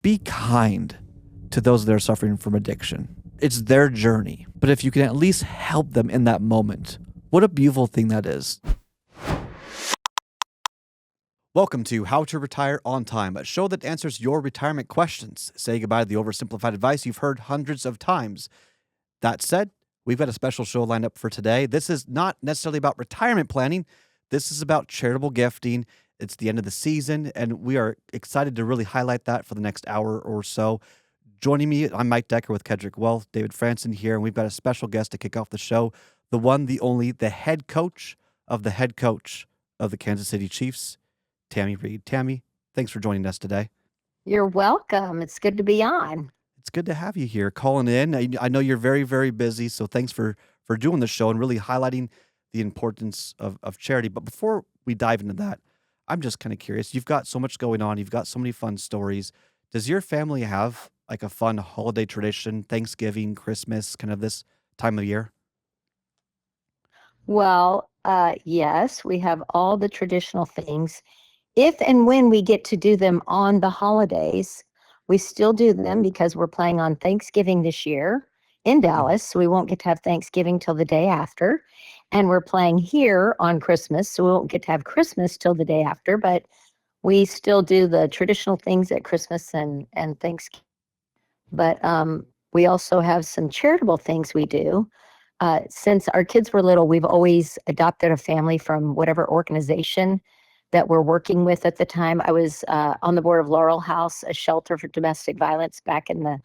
Be kind to those that are suffering from addiction. It's their journey. But if you can at least help them in that moment, what a beautiful thing that is. Welcome to How to Retire on Time, a show that answers your retirement questions. Say goodbye to the oversimplified advice you've heard hundreds of times. That said, we've got a special show lined up for today. This is not necessarily about retirement planning. This is about charitable gifting. It's the end of the season, and we are excited to really highlight that for the next hour or so. Joining me, I'm Mike Decker with Kedrick Wealth, David Franson here, and we've got a special guest to kick off the show, the one, the only, the head coach of the Kansas City Chiefs, Tammy Reid. Tammy, thanks for joining us today. You're welcome. It's good to be on. It's good to have you here, calling in. I know you're very, very busy, so thanks for doing the show and really highlighting the importance of charity. But before we dive into that, I'm just kind of curious. You've got so much going on. You've got so many fun stories. Does your family have like a fun holiday tradition, Thanksgiving, Christmas, kind of this time of year? Well, yes, we have all the traditional things. If and when we get to do them on the holidays, we still do them because we're playing on Thanksgiving this year in Mhm. Dallas. So we won't get to have Thanksgiving till the day after. And we're playing here on Christmas. So we won't get to have Christmas till the day after. But we still do the traditional things at Christmas and Thanksgiving. But we also have some charitable things we do. Since our kids were little, we've always adopted a family from whatever organization that we're working with at the time. I was on the board of Laurel House, a shelter for domestic violence back in the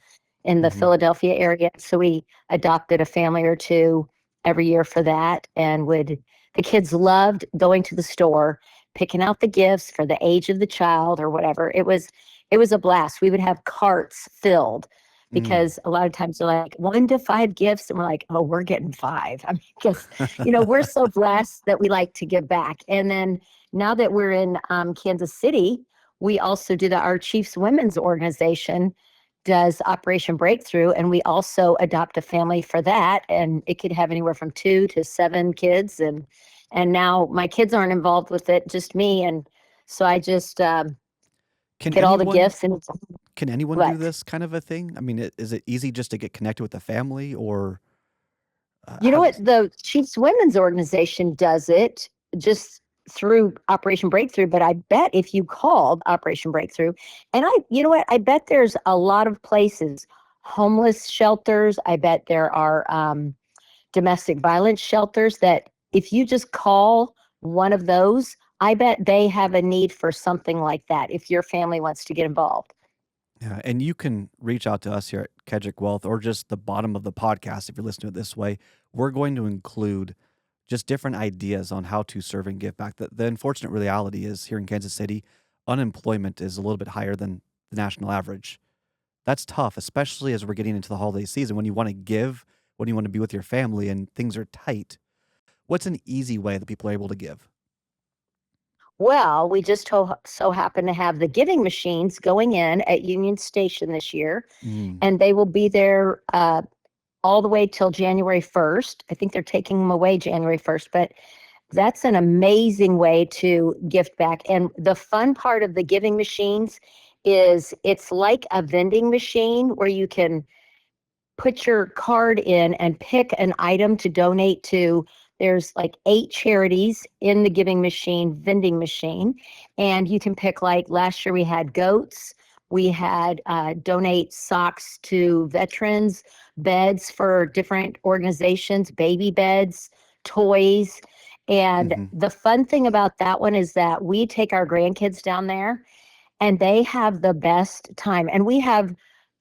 Mhm. Philadelphia area. So we adopted a family or two every year for that, and would the kids loved going to the store, picking out the gifts for the age of the child or whatever. It was a blast. We would have carts filled Mm. because a lot of times they're like 1 to 5 gifts, and we're like, oh, we're getting five. I mean, because we're so blessed that we like to give back. And then now that we're in Kansas City, we also do our Chiefs Women's Organization does Operation Breakthrough, and we also adopt a family for that, and it could have anywhere from 2 to 7 kids, and now my kids aren't involved with it, just me, and so I just Can get all the anyone gifts and it's can anyone do what this kind of a thing? I mean, is it easy just to get connected with the family, or you know how what does? the Chiefs Women's Organization does it just through Operation Breakthrough, but I bet if you called Operation Breakthrough, and you know what, I bet there's a lot of places, homeless shelters. I bet there are domestic violence shelters that if you just call one of those, I bet they have a need for something like that if your family wants to get involved. Yeah, and you can reach out to us here at Kedrick Wealth or just the bottom of the podcast if you're listening to it this way. We're going to include just different ideas on how to serve and give back. The unfortunate reality is here in Kansas City, unemployment is a little bit higher than the national average. That's tough, especially as we're getting into the holiday season when you want to give, when you want to be with your family and things are tight. What's an easy way that people are able to give? Well, we just so happen to have the giving machines going in at Union Station this year, Mm, and they will be there all the way till January 1st. I think they're taking them away January 1st, but that's an amazing way to gift back. And the fun part of the giving machines is it's like a vending machine where you can put your card in and pick an item to donate to. There's like 8 charities in the giving machine, vending machine. And you can pick, like last year we had goats. We had donate socks to veterans, beds for different organizations, baby beds, toys. And hmm the fun thing about that one is that we take our grandkids down there and they have the best time. And we have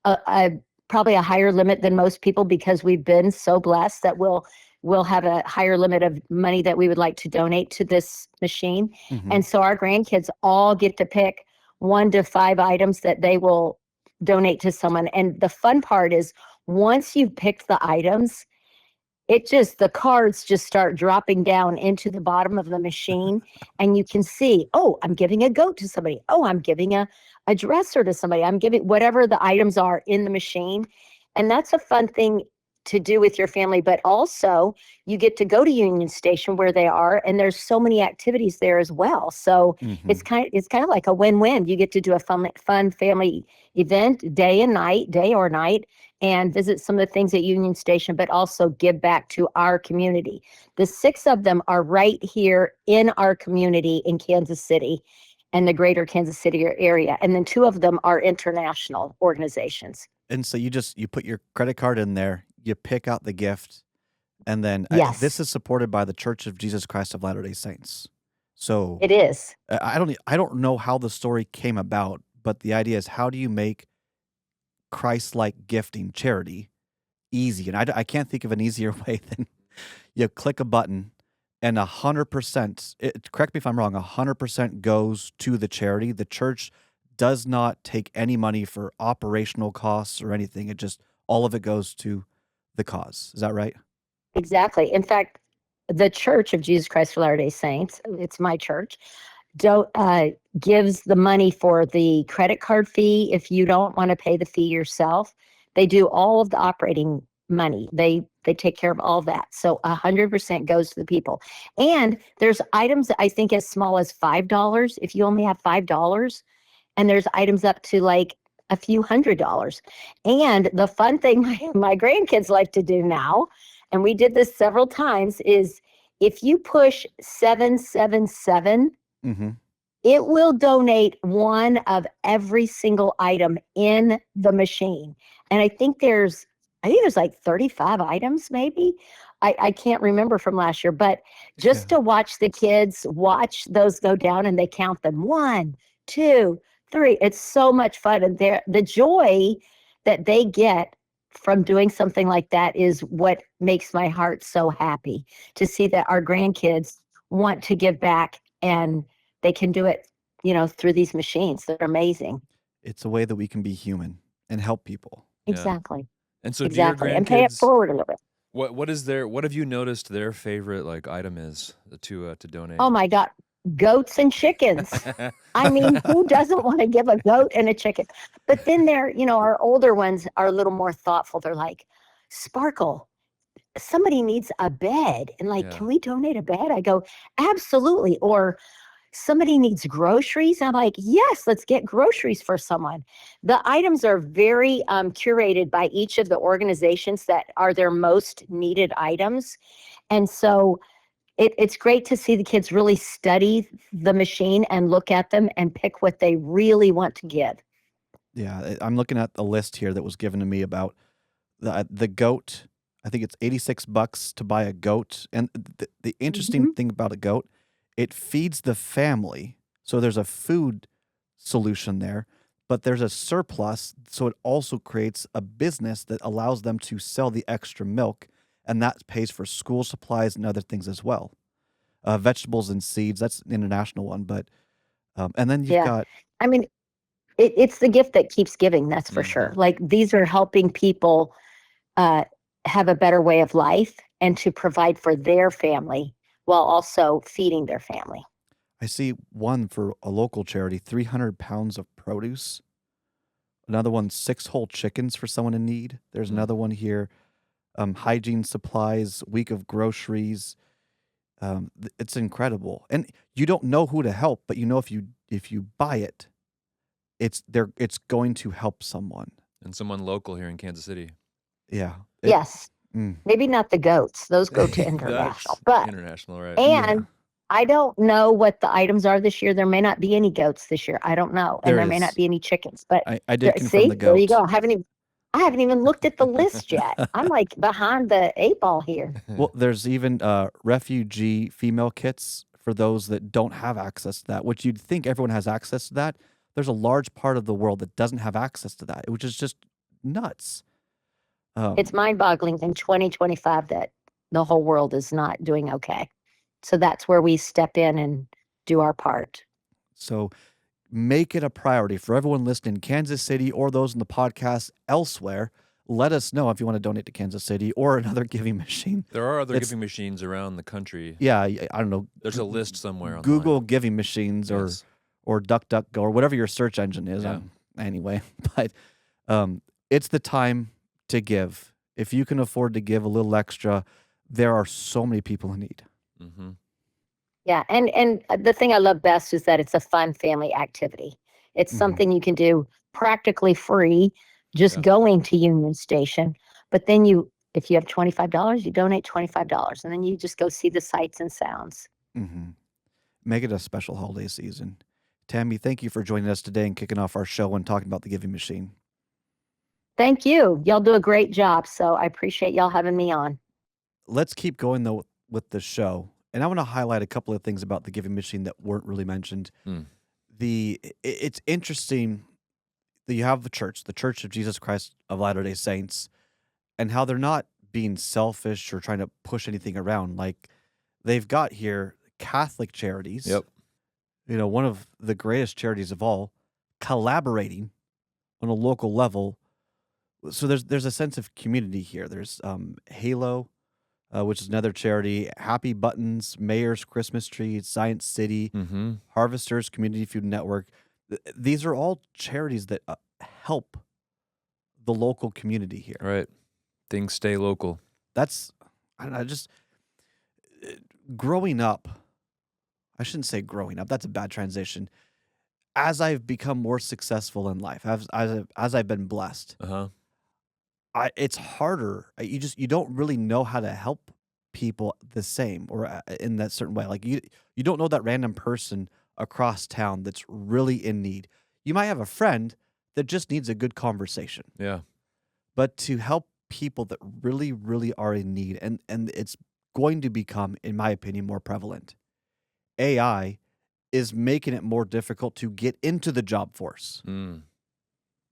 a probably a higher limit than most people because we've been so blessed that we'll have a higher limit of money that we would like to donate to this machine. hmm And so our grandkids all get to pick 1 to 5 items that they will donate to someone. And the fun part is once you've picked the items, the cards just start dropping down into the bottom of the machine, and you can see, oh, I'm giving a goat to somebody, oh, I'm giving a dresser to somebody, I'm giving whatever the items are in the machine. And that's a fun thing. to do with your family, but also you get to go to Union Station where they are, and there's so many activities there as well. So Mhm. it's kind of like a win-win. You get to do a fun family event day or night, and visit some of the things at Union Station, but also give back to our community. The 6 of them are right here in our community in Kansas City and the greater Kansas City area, and then 2 of them are international organizations. And so you put your credit card in there, you pick out the gift, and then this Yes, is supported by the Church of Jesus Christ of Latter-day Saints. So it is. I don't know how the story came about, but the idea is how do you make Christ-like gifting charity easy? And I can't think of an easier way than you click a button and 100%, correct me if I'm wrong, 100% goes to the charity. The church does not take any money for operational costs or anything. It just, all of it goes to the cause. Is that right? Exactly. In fact, the Church of Jesus Christ of Latter-day Saints, it's my church, don't gives the money for the credit card fee if you don't want to pay the fee yourself. They do all of the operating money. They take care of all that. So 100% goes to the people. And there's items I think as small as $5 if you only have $5, and there's items up to like a few $100s. And the fun thing my grandkids like to do now, and we did this several times, is if you push 777, Mm-hmm. it will donate one of every single item in the machine. And I think there's like 35 items, maybe. I can't remember from last year, but Yeah. just to watch the kids watch those go down and they count them 1, 2, 3. It's so much fun. And the joy that they get from doing something like that is what makes my heart so happy to see that our grandkids want to give back, and they can do it, through these machines. They're amazing. It's a way that we can be human and help people. Yeah. Exactly. And so do your Exactly. And pay it grandkids forward a little bit. what have you noticed their favorite like item is to donate? Oh my God. Goats and chickens. I mean, who doesn't want to give a goat and a chicken? But then our older ones are a little more thoughtful. They're like, Sparkle, somebody needs a bed. And like, Yeah. can we donate a bed? I go, absolutely. Or somebody needs groceries. I'm like, yes, let's get groceries for someone. The items are very curated by each of the organizations that are their most needed items. And so it's great to see the kids really study the machine and look at them and pick what they really want to give. Yeah, I'm looking at the list here that was given to me about the goat. I think it's $86 to buy a goat. And the interesting Mhm. thing about a goat, it feeds the family. So there's a food solution there, but there's a surplus. So it also creates a business that allows them to sell the extra milk, and that pays for school supplies and other things as well. Vegetables and seeds, that's an international one. But, and then you've Yeah. got, I mean, it's the gift that keeps giving, that's for sure. Mhm. Like these are helping people uh, have a better way of life and to provide for their family while also feeding their family. I see one for a local charity, 300 pounds of produce. Another one, 6 whole chickens for someone in need. There's Mm. another one here, hygiene supplies, week of groceries. It's incredible, and you don't know who to help, but you know if you buy it, it's going to help someone. And someone local here in Kansas City. Yeah. Yes, Mm, maybe not the goats, those go to international, That's but international, right? yeah, and I don't know what the items are this year. There may not be any goats this year. I don't know, and there there may not is. be any chickens. But I did confirm the there you goat. go. I haven't even looked at the list yet. I'm like behind the 8 ball here. Well, there's even refugee female kits for those that don't have access to that, which you'd think everyone has access to that. There's a large part of the world that doesn't have access to that, which is just nuts. It's Um, mind-boggling in 2025 that the whole world is not doing okay. So that's where we step in and do our part. so make it a priority for everyone listening in Kansas City or those in the podcast elsewhere. Let us know if you want to donate to Kansas City or another giving machine. There are other It's- giving machines around the country. Yeah, I don't know. There's a list somewhere online. Google giving machines Yes. or DuckDuckGo or whatever your search engine is. Yeah. Anyway, but it's the time to give. If you can afford to give a little extra, there are so many people in need. Mm-hmm. Yeah, and the thing I love best is that it's a fun family activity. It's Mhm. something you can do practically free, just Yeah. going to Union Station. But then if you have $25, you donate $25, and then you just go see the sights and sounds. Mhm. Make it a special holiday season. Tammy, thank you for joining us today and kicking off our show and talking about the Giving Machine. Thank you. Y'all do a great job. So I appreciate y'all having me on. Let's keep going though with the show. And I want to highlight a couple of things about the Giving Machine that weren't really mentioned. Mm. It's interesting that you have the Church of Jesus Christ of Latter-day Saints, and how they're not being selfish or trying to push anything around. Like, they've got here Catholic charities, Yep. one of the greatest charities of all, collaborating on a local level. So there's a sense of community here. There's Halo, which is another charity, Happy Buttons, Mayor's Christmas Tree, Science City, Mm-hmm. Harvesters Community Food Network. These are all charities that help the local community here. Right. Things stay local. That's, I don't know, just growing up. I shouldn't say growing up. That's a bad transition. As I've become more successful in life, as I've been blessed, Uh-huh. it's harder. You don't really know how to help people the same or in that certain way. Like you don't know that random person across town that's really in need. You might have a friend that just needs a good conversation, Yeah. but to help people that really, really are in need, and it's going to become, in my opinion, more prevalent. AI is making it more difficult to get into the job force. Mm.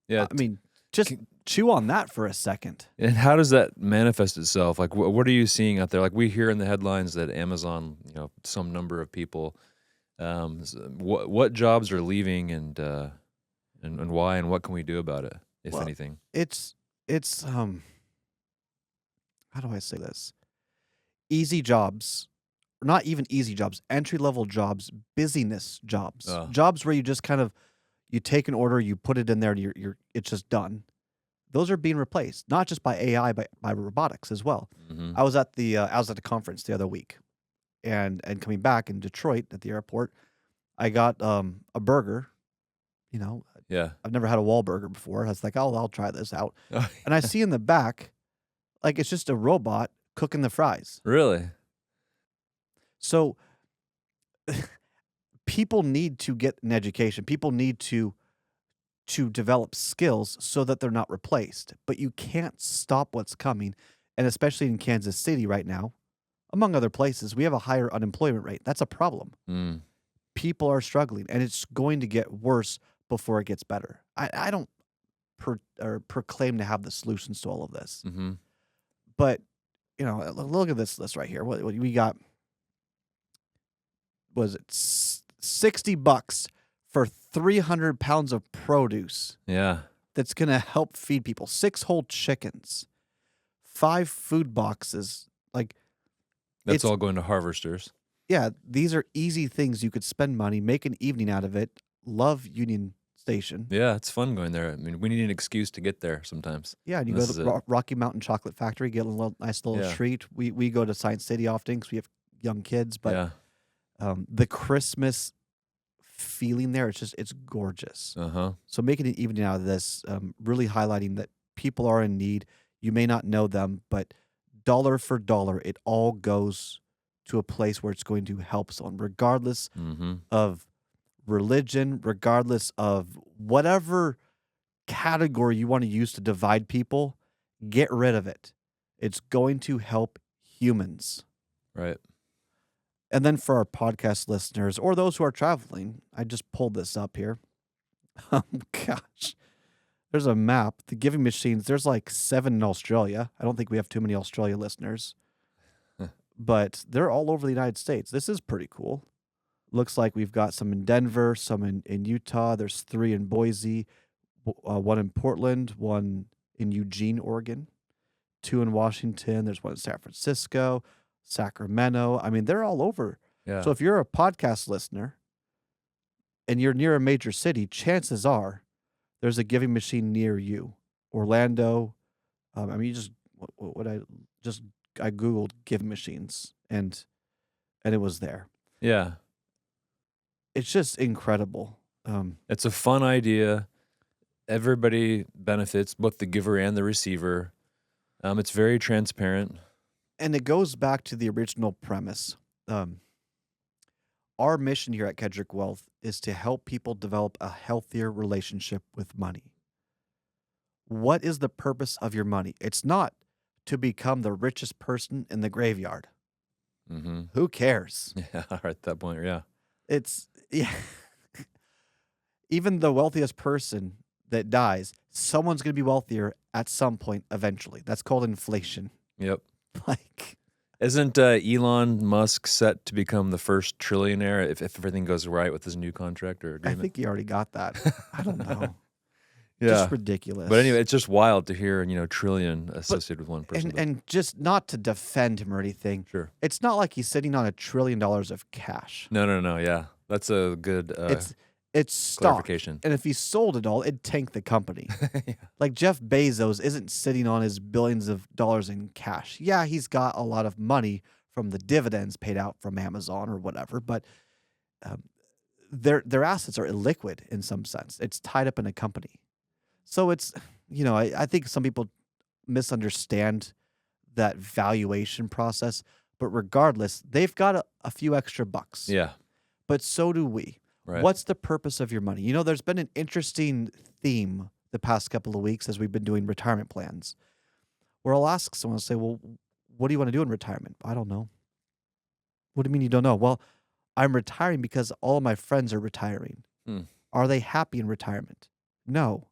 Yeah. I mean, just chew on that for a second. And how does that manifest itself? Like, what are you seeing out there? Like, we hear in the headlines that Amazon, some number of people, what jobs are leaving, and why, and what can we do about it, if Well, anything? it's how do I say this? Easy jobs, not even easy jobs, entry level jobs, busyness jobs, Oh. jobs where you just kind of you take an order, you put it in there, and you're it's just done. Those are being replaced, not just by AI, but by robotics as well. Mm-hmm. I was at the conference the other week, and coming back in Detroit at the airport, I got a burger. Yeah. I've never had a Wahlburger before. I was like, I'll try this out, and I see in the back, like it's just a robot cooking the fries. Really? So people need to get an education. People need to develop skills so that they're not replaced. But you can't stop what's coming, and especially in Kansas City right now, among other places, we have a higher unemployment rate. That's a problem. Mm. People are struggling, and it's going to get worse before it gets better. I don't proclaim to have the solutions to all of this, Mm-hmm. but look at this list right here. What we got? Was it $60 for 300 pounds of produce Yeah. that's going to help feed people? 6 whole chickens, 5 food boxes. Like, That's it's all going to harvesters. yeah, these are easy things you could spend money, make an evening out of it. Love Union Station. Yeah, it's fun going there. I mean, we need an excuse to get there sometimes. Yeah, and you And go this to is the it. Rocky Mountain Chocolate Factory, get a nice little Yeah. treat. We go to Science City often because we have young kids, but Yeah. the Christmas feeling there, it's gorgeous. Uh-huh. So making an evening out of this, really highlighting that people are in need. You may not know them, but dollar for dollar, it all goes to a place where it's going to help someone, regardless Mm-hmm. of religion, regardless of whatever category you want to use to divide people. Get rid of it. It's going to help humans. Right. And then for our podcast listeners or those who are traveling, I just pulled this up here. Oh gosh. There's a map. The Giving Machines, there's like 7 in Australia. I don't think we have too many Australia listeners, but they're all over the United States. This is pretty cool. Looks like we've got some in Denver, some in Utah. There's 3 in Boise, 1 in Portland, 1 in Eugene, Oregon, 2 in Washington. There's 1 in San Francisco, Sacramento. I mean, they're all over. Yeah. So if you're a podcast listener and you're near a major city, chances are there's a Giving Machine near you. Orlando. I mean, what I just I googled giving machines and it was there. Yeah. It's just incredible. It's a fun idea. Everybody benefits, both the giver and the receiver. It's very transparent. And it goes back to the original premise. Our mission here at Kedrick Wealth is to help people develop a healthier relationship with money. What is the purpose of your money? It's not to become the richest person in the graveyard. Mm-hmm. Who cares? Yeah, at that point, yeah. It's yeah. Even the wealthiest person that dies, someone's going to be wealthier at some point eventually. That's called inflation. Yep. Like, Isn't Elon Musk set to become the first trillionaire if everything goes right with his new contract or I agreement? think he already got that. I don't know. Yeah. Just ridiculous. But anyway, it's just wild to hear, trillion associated with one person. and just not to defend him or anything. Sure. It's not like he's sitting on $1 trillion of cash. No. Yeah. That's a good It's stock. clarification. And if he sold it all, it'd tank the company. Yeah. Like Jeff Bezos isn't sitting on his billions of dollars in cash. Yeah, he's got a lot of money from the dividends paid out from Amazon or whatever, but their assets are illiquid in some sense. It's tied up in a company. So it's, I think some people misunderstand that valuation process, but regardless, they've got a few extra bucks. Yeah. But so do we. Right. What's the purpose of your money? There's been an interesting theme the past couple of weeks as we've been doing retirement plans, where I'll ask someone, say, well, what do you want to do in retirement? I don't know. What do you mean you don't know? Well, I'm retiring because all of my friends are retiring. Are they happy in retirement? No.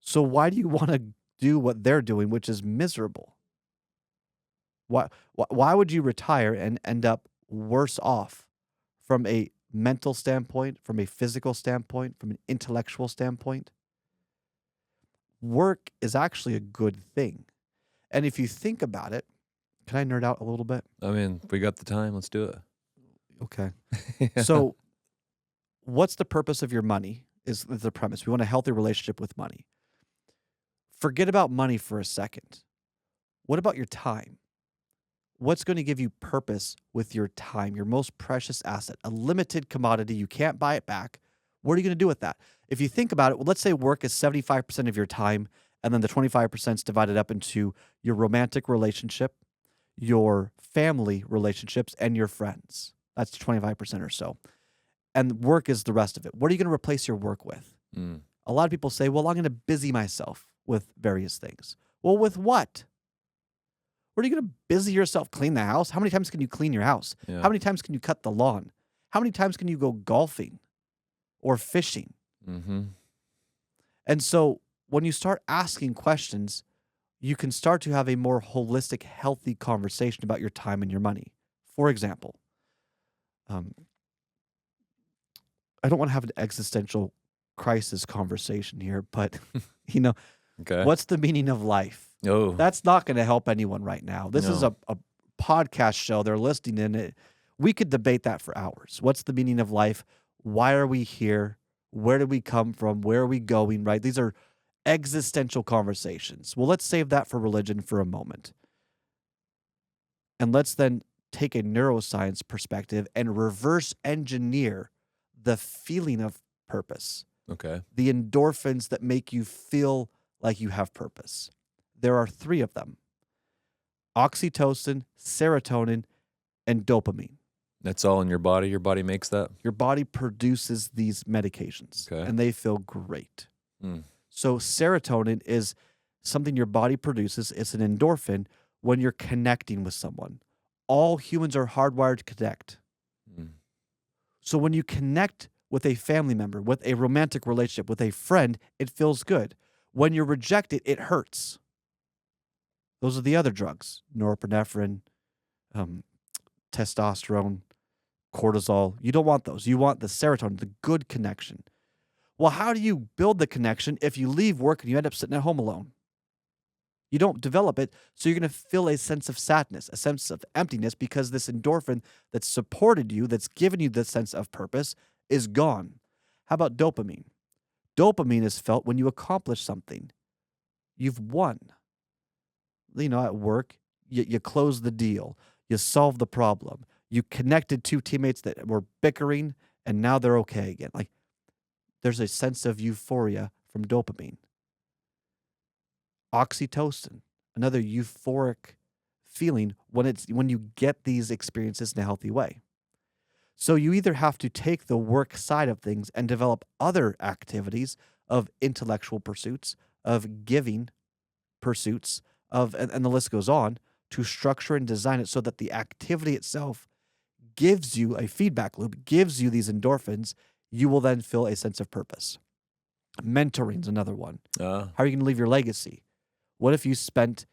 So why do you want to do what they're doing, which is miserable? Why would you retire and end up worse off from a mental standpoint, from a physical standpoint, from an intellectual standpoint? Work is actually a good thing. And if you think about it, can I nerd out a little bit? I mean, we got the time. Let's do it. Okay. Yeah. So what's the purpose of your money is the premise. We want a healthy relationship with money. Forget about money for a second. What about your time? What's going to give you purpose with your time, your most precious asset, a limited commodity? You can't buy it back. What are you going to do with that? If you think about it, well, let's say work is 75% of your time, and then the 25% is divided up into your romantic relationship, your family relationships, and your friends. That's 25% or so. And work is the rest of it. What are you going to replace your work with? A lot of people say, well, I'm going to busy myself with various things. Well, with what? What are you going to busy yourself? Clean the house? How many times can you clean your house? Yeah. How many times can you cut the lawn? How many times can you go golfing or fishing? Mm-hmm. And so when you start asking questions, you can start to have a more holistic, healthy conversation about your time and your money. For example, I don't want to have an existential crisis conversation here, but Okay. what's the meaning of life? Oh. That's not going to help anyone right now. This is No. a podcast show. They're listening in it. We could debate that for hours. What's the meaning of life? Why are we here? Where did we come from? Where are we going? Right? These are existential conversations. Well, let's save that for religion for a moment. And let's then take a neuroscience perspective and reverse engineer the feeling of purpose, Okay. the endorphins that make you feel like you have purpose. There are 3 of them: oxytocin, serotonin, and dopamine. That's all in your body. Your body makes that. Your body produces these medications, Okay. and they feel great. Mm. So serotonin is something your body produces. It's an endorphin when you're connecting with someone. All humans are hardwired to connect. Mm. So when you connect with a family member, with a romantic relationship, with a friend, it feels good. When you're rejected, it hurts. Those are the other drugs: norepinephrine, testosterone, cortisol. You don't want those. You want the serotonin, the good connection. Well, how do you build the connection if you leave work and you end up sitting at home alone? You don't develop it, so you're going to feel a sense of sadness, a sense of emptiness, because this endorphin that's supported you, that's given you the sense of purpose, is gone. How about dopamine? Dopamine is felt when you accomplish something. You've won. at work, you close the deal, you solve the problem, you connected two teammates that were bickering, and now they're okay again. Like there's a sense of euphoria from dopamine. Oxytocin, another euphoric feeling when you get these experiences in a healthy way. So you either have to take the work side of things and develop other activities of intellectual pursuits, of giving pursuits, and the list goes on to structure and design it so that the activity itself gives you a feedback loop, gives you these endorphins. You will then feel a sense of purpose. Mentoring is another one. Uh, How are you going to leave your legacy? What if you spent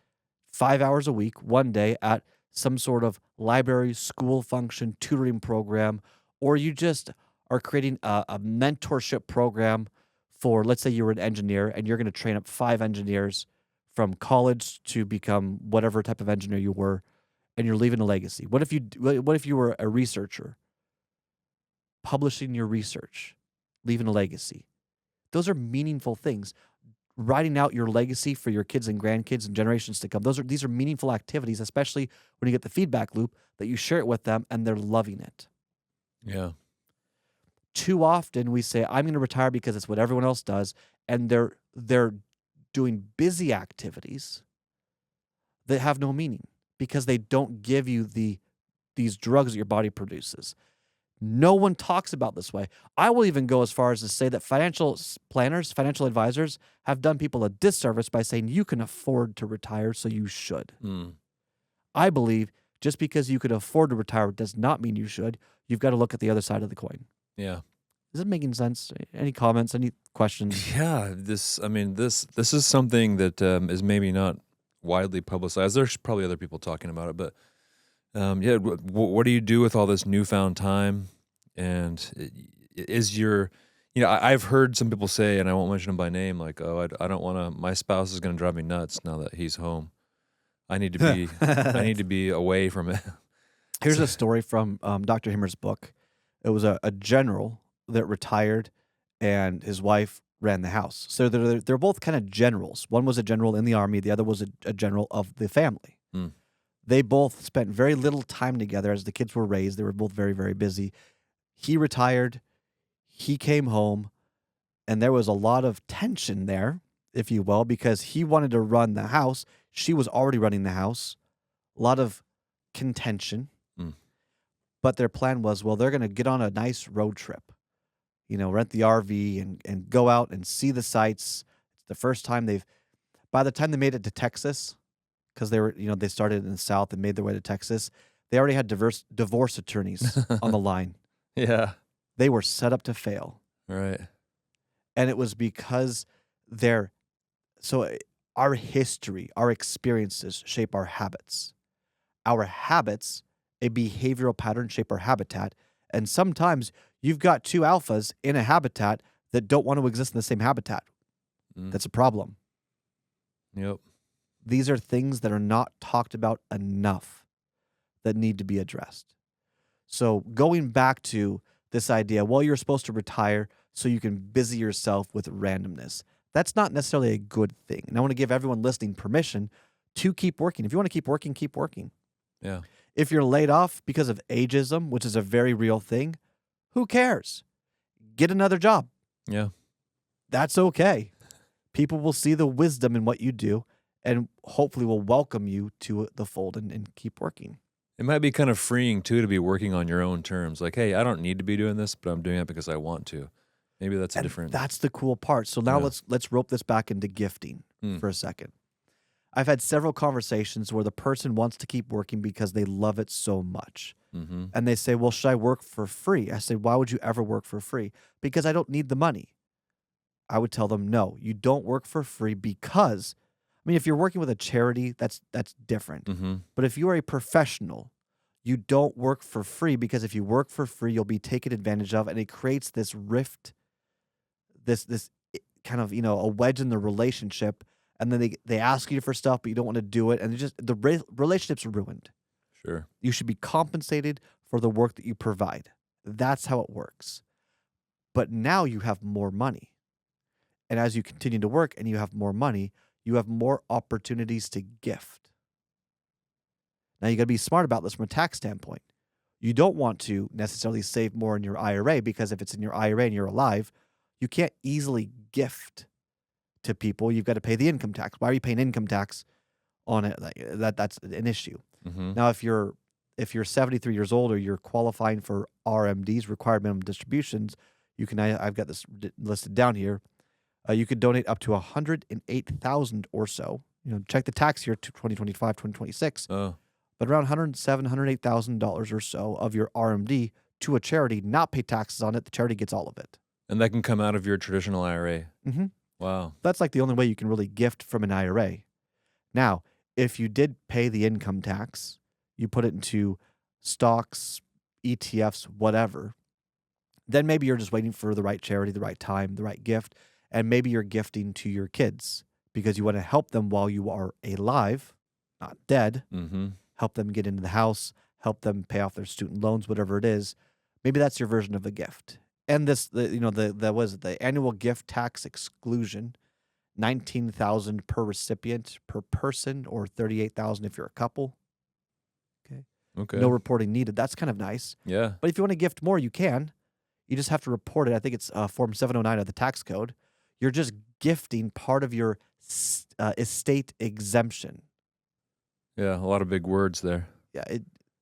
5 hours a week, one day at some sort of library, school function, tutoring program, or you just are creating a mentorship program for, let's say you were an engineer and you're going to train up 5 engineers from college to become whatever type of engineer you were, and you're leaving a legacy. What if you were a researcher, publishing your research, leaving a legacy? Those are meaningful things. Writing out your legacy for your kids and grandkids and generations to come. These are meaningful activities, especially when you get the feedback loop that you share it with them and they're loving it. yeah. Too often we say, I'm going to retire because it's what everyone else does, and they're doing busy activities that have no meaning because they don't give you these drugs that your body produces. No one talks about this way. I will even go as far as to say that planners, financial advisors have done people a disservice by saying you can afford to retire, so you should. Mm. I believe just because you could afford to retire does not mean you should. You've got to look at the other side of the coin. Yeah. Is it making sense? Any comments? Any questions? Yeah. This is something that is maybe not widely publicized. There's probably other people talking about it, but yeah. What do you do with all this newfound time? And is your, I've heard some people say, and I won't mention them by name, like, oh, I don't want to. My spouse is going to drive me nuts now that he's home. I need to be away from it. Here's a story from Dr. Himmer's book. It was a general that retired, and his wife ran the house. So they're both kind of generals. One was a general in the army. The other was a general of the family. Hmm. They both spent very little time together as the kids were raised. They were both very, very busy. He retired. He came home, and there was a lot of tension there, if you will, because he wanted to run the house. She was already running the house. A lot of contention. Mm. But their plan was, well, they're going to get on a nice road trip, rent the RV and go out and see the sights. It's the first time by the time they made it to Texas, because they started in the South and made their way to Texas, they already had divorce attorneys on the line. Yeah. They were set up to fail. Right. And it was because our history, our experiences shape our habits. Our habits, a behavioral pattern, shape our habitat. And sometimes you've got two alphas in a habitat that don't want to exist in the same habitat. Mm. That's a problem. Yep. These are things that are not talked about enough that need to be addressed. So going back to this idea, well, you're supposed to retire so you can busy yourself with randomness. That's not necessarily a good thing. And I want to give everyone listening permission to keep working. If you want to keep working, keep working. Yeah. If you're laid off because of ageism, which is a very real thing, who cares? Get another job. Yeah. That's okay. People will see the wisdom in what you do and hopefully will welcome you to the fold and keep working. It might be kind of freeing too to be working on your own terms. Like, hey, I don't need to be doing this, but I'm doing it because I want to. Maybe that's a different. That's the cool part. So now Yeah. let's rope this back into gifting Hmm. for a second. I've had several conversations where the person wants to keep working because they love it so much. Mm-hmm. And they say, well, should I work for free? I say, why would you ever work for free? Because I don't need the money. I would tell them, no, you don't work for free because, if you're working with a charity, that's different. Mm-hmm. But if you are a professional, you don't work for free because if you work for free, you'll be taken advantage of, and it creates this rift, this kind of a wedge in the relationship, and then they ask you for stuff, but you don't want to do it, and the relationship's ruined. Sure. You should be compensated for the work that you provide. That's how it works. But now you have more money, and as you continue to work and you have more money, you have more opportunities to gift. Now, you got to be smart about this from a tax standpoint. You don't want to necessarily save more in your IRA, because if it's in your IRA and you're alive, you can't easily gift to people. You've got to pay the income tax. Why are you paying income tax on it? That's an issue. Mm-hmm. Now, if you're 73 years old or you're qualifying for RMDs, required minimum distributions, you can. I've got this listed down here. You could donate up to $108,000 or so. Check the tax year to 2025, 2026. Oh, But around $108,000 or so of your RMD to a charity, not pay taxes on it. The charity gets all of it. and that can come out of your traditional IRA. Mm-hmm. Wow. That's like the only way you can really gift from an IRA. Now, if you did pay the income tax, you put it into stocks, ETFs, whatever, then maybe you're just waiting for the right charity, the right time, the right gift, and maybe you're gifting to your kids because you want to help them while you are alive, not dead. Mm-hmm. Help them get into the house, help them pay off their student loans, whatever it is. Maybe that's your version of a gift. And the annual gift tax exclusion, $19,000 per recipient per person, or $38,000 if you're a couple. Okay. No reporting needed. That's kind of nice. Yeah. But if you want to gift more, you can. You just have to report it. I think it's Form 709 of the tax code. You're just gifting part of your estate exemption. Yeah. A lot of big words there. Yeah,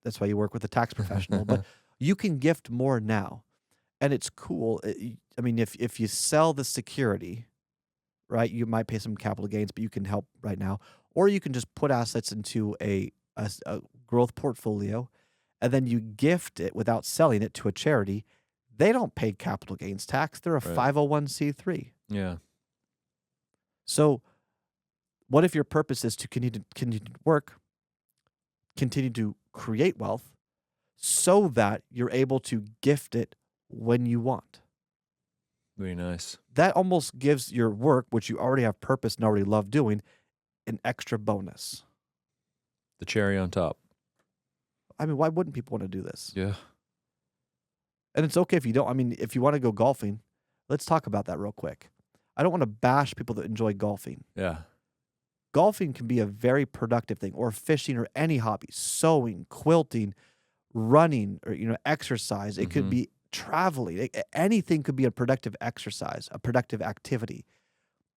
that's why you work with a tax professional. But you can gift more now, and it's cool. I mean, if you sell the security, right, you might pay some capital gains, but you can help right now, or you can just put assets into a growth portfolio, and then you gift it without selling it to a charity. They don't pay capital gains tax. They're a Right. 501c3. Yeah. So, what if your purpose is to continue to work, continue to create wealth, so that you're able to gift it when you want? Very nice. That almost gives your work, which you already have purpose and already love doing, an extra bonus. The cherry on top. I mean, why wouldn't people want to do this? Yeah. And it's okay if you don't. I mean, if you want to go golfing, let's talk about that real quick. I don't want to bash people that enjoy golfing. Yeah. Golfing can be a very productive thing, or fishing, or any hobby, sewing, quilting, running, or exercise. It could be traveling. Anything could be a productive exercise, a productive activity.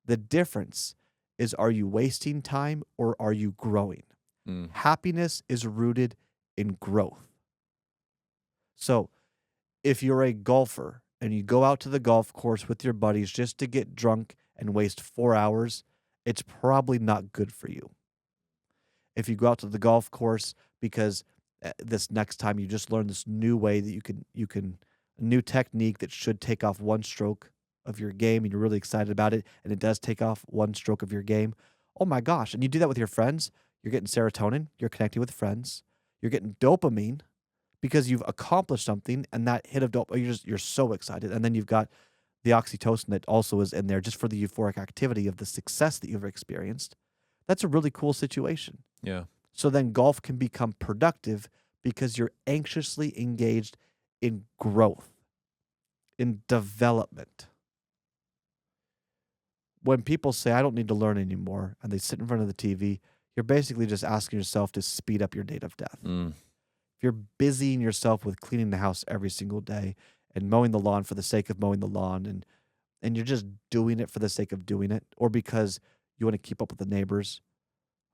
The difference is, are you wasting time or are you growing? Mm. Happiness is rooted in growth. So if you're a golfer and you go out to the golf course with your buddies just to get drunk and waste 4 hours, it's probably not good for you. If you go out to the golf course because this next time you just learn this new way that you can a new technique that should take off one stroke of your game, and you're really excited about it, and it does take off one stroke of your game. Oh my gosh. And you do that with your friends, you're getting serotonin, you're connecting with friends, you're getting dopamine because you've accomplished something, and that hit of dopamine, you're so excited. And then you've got the oxytocin that also is in there just for the euphoric activity of the success that you've experienced. That's a really cool situation. Yeah. So then golf can become productive because you're anxiously engaged in growth, in development. When people say, I don't need to learn anymore, and they sit in front of the TV, you're basically just asking yourself to speed up your date of death. Mm. If you're busying yourself with cleaning the house every single day and mowing the lawn for the sake of mowing the lawn, and you're just doing it for the sake of doing it, or because you want to keep up with the neighbors,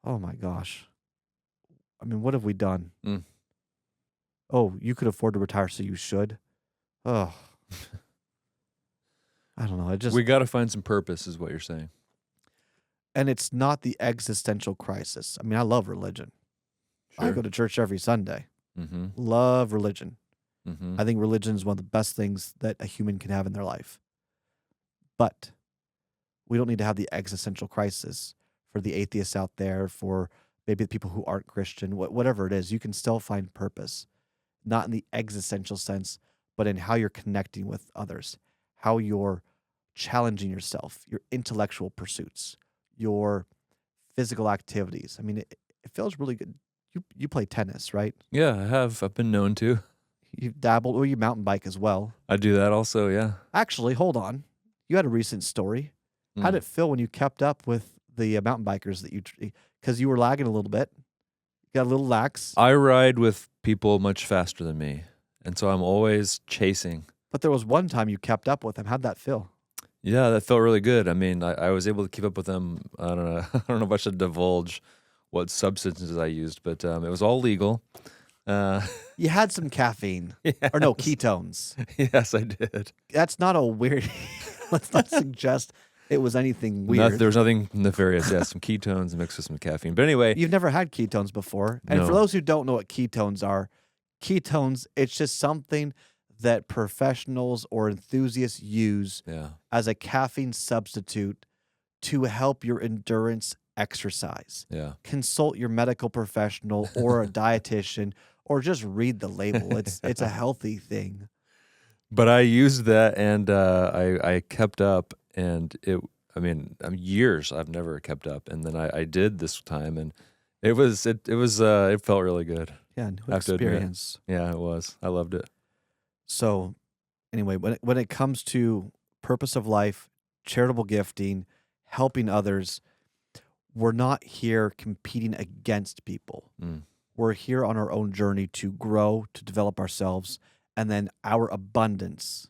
oh my gosh. I mean, what have we done? Mm. Oh, you could afford to retire, so you should. Oh, I don't know. We got to find some purpose, is what you're saying. And it's not the existential crisis. I mean, I love religion. I go to church every Sunday. Mm-hmm. Love religion. Mm-hmm. I think religion is one of the best things that a human can have in their life. But we don't need to have the existential crisis for the atheists out there, for maybe the people who aren't Christian, whatever it is. You can still find purpose, not in the existential sense, but in how you're connecting with others, how you're challenging yourself, your intellectual pursuits, your physical activities. I mean, it feels really good. You play tennis, right? Yeah, I have. I've been known to. You've dabbled, or you mountain bike as well. I do that also, yeah. Actually, hold on. You had a recent story. How did it feel when you kept up with the mountain bikers that because you were lagging a little bit, you got a little lax, I ride with people much faster than me, and so I'm always chasing. but there was one time you kept up with them. How'd that feel? Yeah, that felt really good. I mean, I was able to keep up with them. I don't know. I don't know if I should divulge what substances I used, but it was all legal. You had some caffeine, or no, Yes. ketones. Yes, I did. That's not a weird. Let's not suggest it was anything weird. There was nothing nefarious. Yeah, some ketones mixed with some caffeine. But anyway, You've never had ketones before. And for No. those who don't know what ketones are, it's just something that professionals or enthusiasts use yeah, as a caffeine substitute to help your endurance exercise. yeah. Consult your medical professional or a dietitian or just read the label. It's a healthy thing. But I used that, and I kept up, and years I've never kept up, and then I did this time, and it felt really good. Yeah, new I have to admit. experience. Yeah, it was. I loved it. So anyway, when it comes to purpose of life, charitable gifting, helping others, we're not here competing against people. Mm. We're here on our own journey to grow, to develop ourselves, and then our abundance,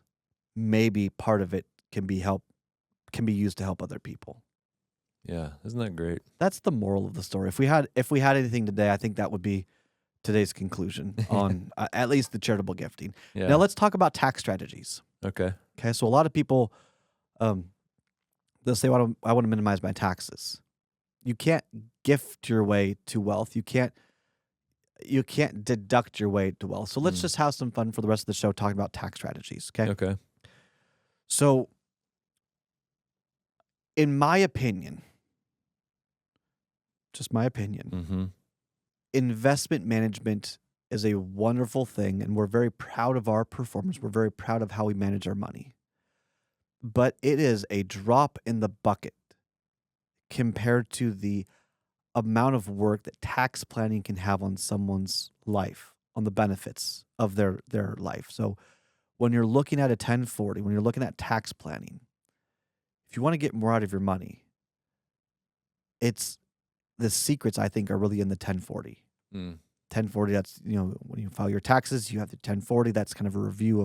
maybe part of it can be used to help other people. Yeah, isn't that great? That's the moral of the story. If we had anything today, I think that would be today's conclusion on at least the charitable gifting. Yeah. Now let's talk about tax strategies. Okay. Okay, so a lot of people, they'll say, I want to minimize my taxes. You can't gift your way to wealth. You can't deduct your way to wealth. So let's just have some fun for the rest of the show talking about tax strategies. Okay. Okay. So, in my opinion, just my opinion, Mm-hmm. investment management is a wonderful thing, and we're very proud of our performance. We're very proud of how we manage our money. But it is a drop in the bucket compared to the amount of work that tax planning can have on someone's life, on the benefits of their life. So when you're looking at a 1040, when you're looking at tax planning, if you want to get more out of your money, it's the secrets I think are really in the 1040. 1040, that's, when you file your taxes, you have the 1040. That's kind of a review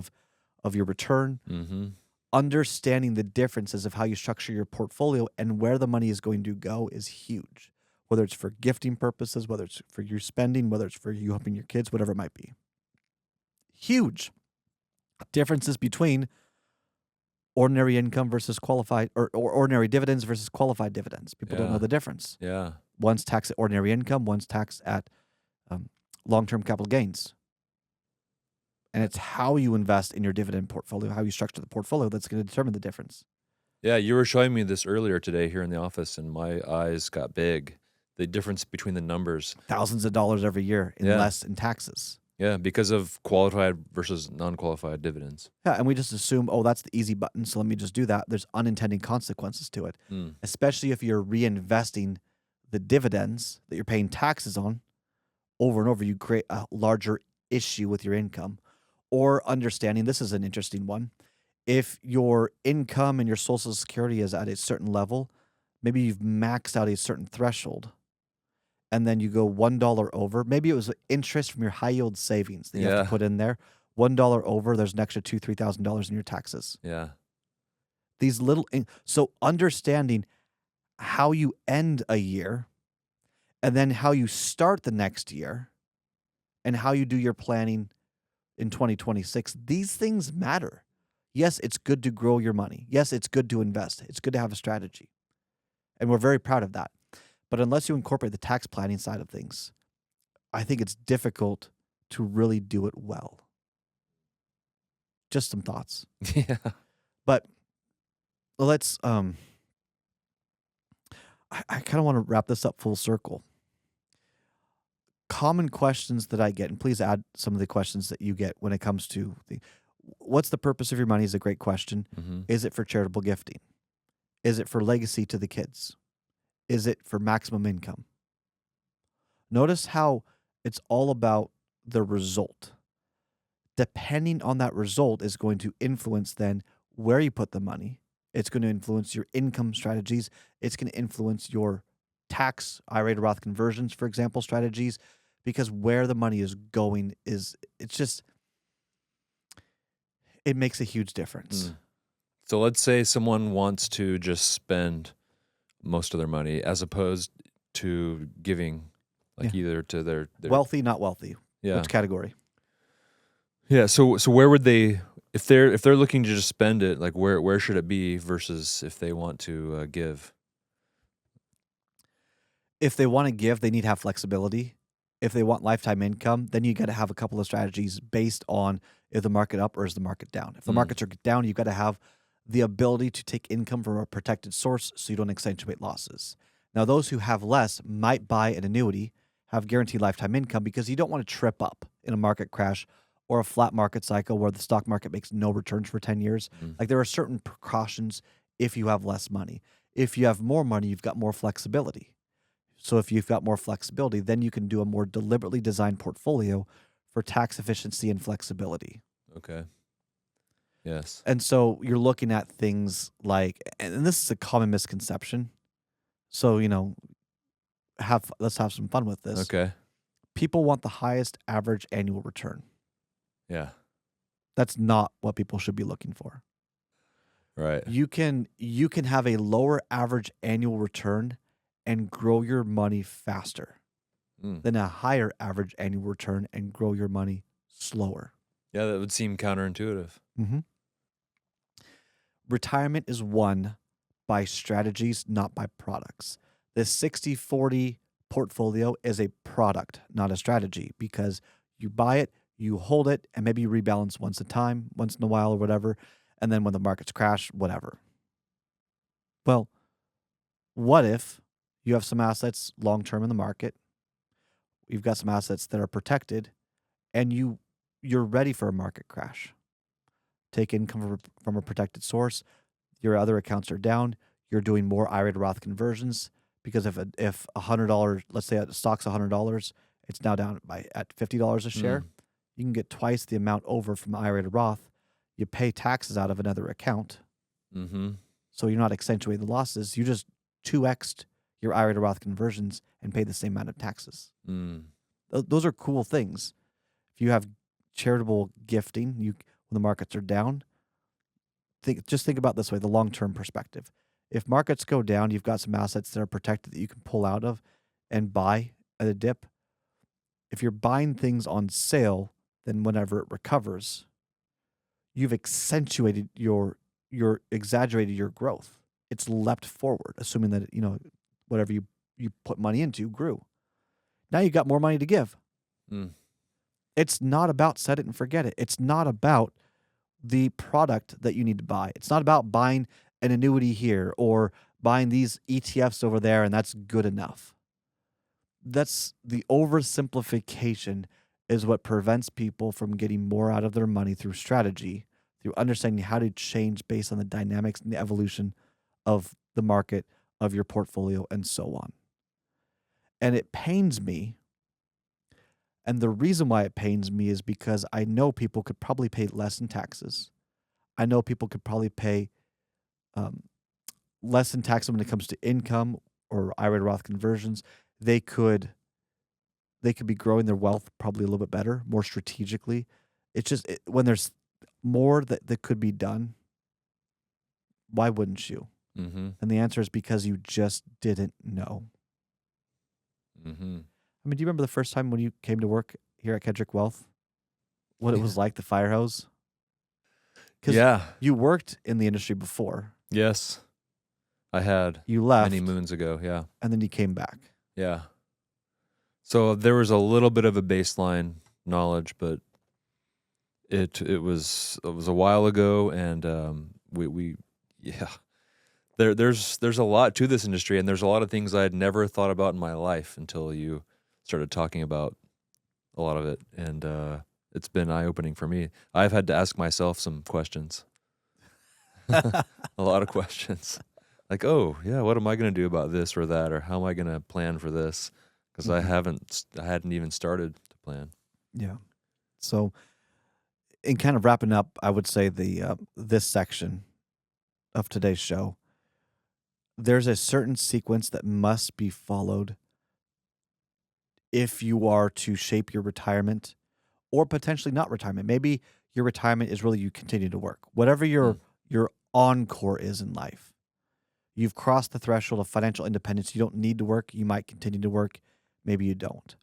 of your return. Mm-hmm. Understanding the differences of how you structure your portfolio and where the money is going to go is huge. Whether it's for gifting purposes, whether it's for your spending, whether it's for you helping your kids, whatever it might be. Huge differences between ordinary income versus qualified, or ordinary dividends versus qualified dividends. People don't know Yeah. the difference. Yeah. One's taxed at ordinary income, one's taxed at long-term capital gains. And it's how you invest in your dividend portfolio, how you structure the portfolio, that's going to determine the difference. Yeah, you were showing me this earlier today here in the office, and my eyes got big. The difference between the numbers. Thousands of dollars every year in Yeah. less in taxes. Yeah, because of qualified versus non-qualified dividends. Yeah, and we just assume, that's the easy button, so let me just do that. There's unintended consequences to it, especially if you're reinvesting the dividends that you're paying taxes on over and over. You create a larger issue with your income. Or understanding, this is an interesting one, if your income and your Social Security is at a certain level, maybe you've maxed out a certain threshold, and then you go $1 over. Maybe it was interest from your high yield savings that you have Yeah. to put in there. $1 over, there's an extra $2,000-3,000 in your taxes. Yeah. These so understanding how you end a year, and then how you start the next year, and how you do your planning in 2026. These things matter. Yes, it's good to grow your money. Yes, it's good to invest. It's good to have a strategy. And we're very proud of that. But unless you incorporate the tax planning side of things, I think it's difficult to really do it well. Just some thoughts. Yeah. But let's I kind of want to wrap this up full circle. Common questions that I get, and please add some of the questions that you get when it comes to what's the purpose of your money is a great question. Mm-hmm. Is it for charitable gifting? Is it for legacy to the kids? Is it for maximum income? Notice how it's all about the result. Depending on that result is going to influence then where you put the money, It's going to influence your income strategies. It's going to influence your tax, IRA to Roth conversions, for example, strategies, because where the money is going it makes a huge difference. So let's say someone wants to just spend most of their money as opposed to giving, like either to their Wealthy, not wealthy. yeah. Which category? Yeah. So where would they, if they're looking to just spend it, like where should it be versus if they want to give? If they want to give, they need to have flexibility. If they want lifetime income, then you got to have a couple of strategies based on is the market up or is the market down. If the markets are down, you've got to have the ability to take income from a protected source so you don't accentuate losses. Now, those who have less might buy an annuity, have guaranteed lifetime income because you don't want to trip up in a market crash or a flat market cycle where the stock market makes no returns for 10 years. Like there are certain precautions if you have less money. If you have more money, you've got more flexibility. So if you've got more flexibility, then you can do a more deliberately designed portfolio for tax efficiency and flexibility. Okay. Yes. And so you're looking at things like, and this is a common misconception. So, let's have some fun with this. Okay. People want the highest average annual return. Yeah. That's not what people should be looking for. Right. You can have a lower average annual return and grow your money faster than a higher average annual return and grow your money slower. Yeah, that would seem counterintuitive. Retirement is won by strategies, not by products. The 60-40 portfolio is a product, not a strategy, because you buy it, you hold it, and maybe you rebalance once in a while or whatever, and then when the markets crash, whatever. Well, what if you have some assets long-term in the market, you've got some assets that are protected, and you're ready for a market crash? Take income from a protected source. Your other accounts are down. You're doing more IRA to Roth conversions because if $100, let's say a stock's $100, it's now down at $50 a share. You can get twice the amount over from IRA to Roth. You pay taxes out of another account, so you're not accentuating the losses. You just 2x'd your IRA to Roth conversions and pay the same amount of taxes. Those are cool things. If you have charitable gifting, when the markets are down, just think about this way, the long-term perspective. If markets go down, you've got some assets that are protected that you can pull out of and buy at a dip. If you're buying things on sale, then whenever it recovers, you've exaggerated your growth. It's leapt forward, assuming that whatever you put money into grew. Now you got more money to give. It's not about set it and forget it. It's not about the product that you need to buy. It's not about buying an annuity here or buying these ETFs over there and that's good enough. That's the oversimplification is what prevents people from getting more out of their money through strategy, through understanding how to change based on the dynamics and the evolution of the market, of your portfolio, and so on. And it pains me. And the reason why it pains me is because I know people could probably pay less in taxes. I know people could probably pay less in taxes when it comes to income or IRA to Roth conversions. They could be growing their wealth probably a little bit better, more strategically. It's just when there's more that could be done, why wouldn't you? And the answer is because you just didn't know. I mean, do you remember the first time when you came to work here at Kedrick Wealth? What it was like, the fire hose? Because you worked in the industry before. Yes, I had. You left. Many moons ago, yeah. And then you came back. Yeah. So there was a little bit of a baseline knowledge, but it was a while ago, and there's a lot to this industry, and there's a lot of things I had never thought about in my life until you started talking about a lot of it, and it's been eye-opening for me. I've had to ask myself some questions, a lot of questions, like, oh yeah, what am I going to do about this or that, or how am I going to plan for this? Because I hadn't even started to plan. Yeah. So, in kind of wrapping up, I would say this section, of today's show, there's a certain sequence that must be followed if you are to shape your retirement or potentially not retirement. Maybe your retirement is really you continue to work. Whatever your encore is in life. You've crossed the threshold of financial independence. You don't need to work. You might continue to work. Maybe you don't.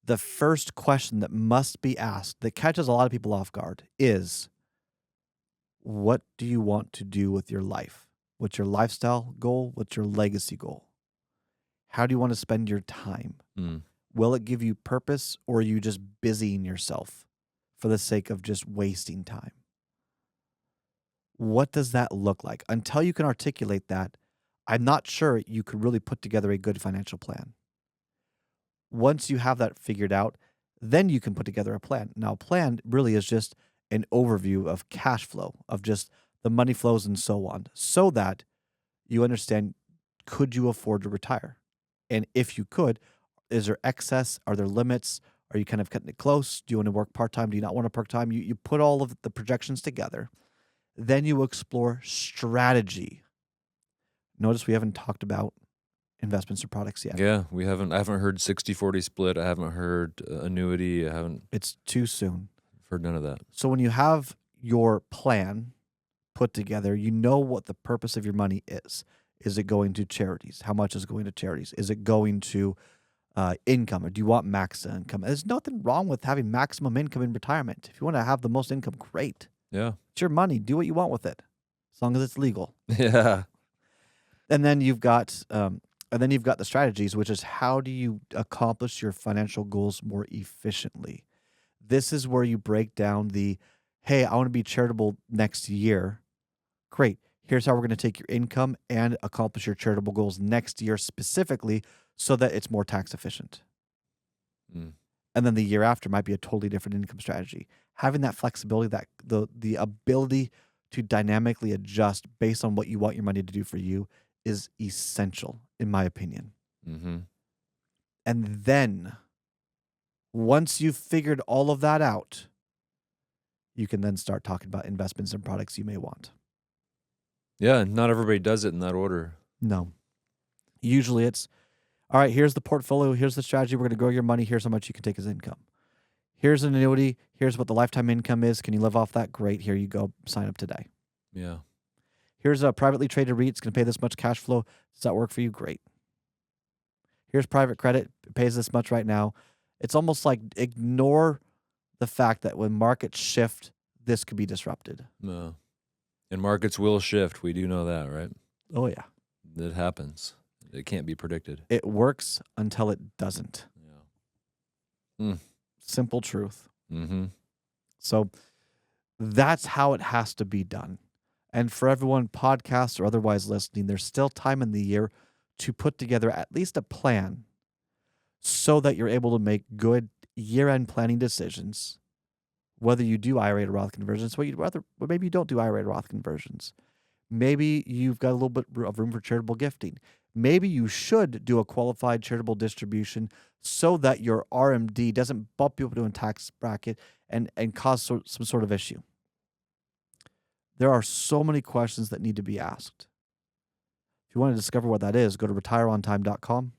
The first question that must be asked that catches a lot of people off guard is, what do you want to do with your life? What's your lifestyle goal? What's your legacy goal? How do you want to spend your time? Mm. Will it give you purpose, or are you just busying yourself for the sake of just wasting time? What does that look like? Until you can articulate that, I'm not sure you could really put together a good financial plan. Once you have that figured out, then you can put together a plan. Now, a plan really is just an overview of cash flow, of just the money flows and so on, so that you understand, could you afford to retire? And if you could, is there excess? Are there limits? Are you kind of cutting it close? Do you want to work part-time? Do you not want to part-time? You put all of the projections together. Then you explore strategy. Notice we haven't talked about investments or products yet. Yeah, I haven't heard 60-40 split. I haven't heard annuity. I haven't It's too soon. heard none of that. So when you have your plan put together, you know what the purpose of your money is. Is it going to charities? How much is going to charities? Is it going to income, or do you want max income? There's nothing wrong with having maximum income in retirement. If you want to have the most income, great. Yeah. It's your money. Do what you want with it, as long as it's legal. Yeah. And then you've got the strategies, which is how do you accomplish your financial goals more efficiently? This is where you break down hey, I want to be charitable next year. Great. Here's how we're going to take your income and accomplish your charitable goals next year specifically so that it's more tax efficient. Mm. And then the year after might be a totally different income strategy. Having that flexibility, that the ability to dynamically adjust based on what you want your money to do for you is essential, in my opinion. Mm-hmm. And then once you've figured all of that out, you can then start talking about investments and products you may want. Yeah, and not everybody does it in that order. No. Usually it's, all right, here's the portfolio. Here's the strategy. We're going to grow your money. Here's how much you can take as income. Here's an annuity. Here's what the lifetime income is. Can you live off that? Great. Here you go. Sign up today. Yeah. Here's a privately traded REIT. It's going to pay this much cash flow. Does that work for you? Great. Here's private credit. It pays this much right now. It's almost like ignore the fact that when markets shift, this could be disrupted. No. And markets will shift. We do know that, right? Oh, yeah. It happens. It can't be predicted. It works until it doesn't. Yeah. Simple truth. Mm-hmm. So that's how it has to be done. And for everyone, podcasts or otherwise listening, there's still time in the year to put together at least a plan so that you're able to make good year-end planning decisions, whether you do IRA to Roth conversions, maybe you don't do IRA to Roth conversions. Maybe you've got a little bit of room for charitable gifting. Maybe you should do a qualified charitable distribution so that your RMD doesn't bump you up to a tax bracket and cause some sort of issue. There are so many questions that need to be asked. If you want to discover what that is, go to retireontime.com.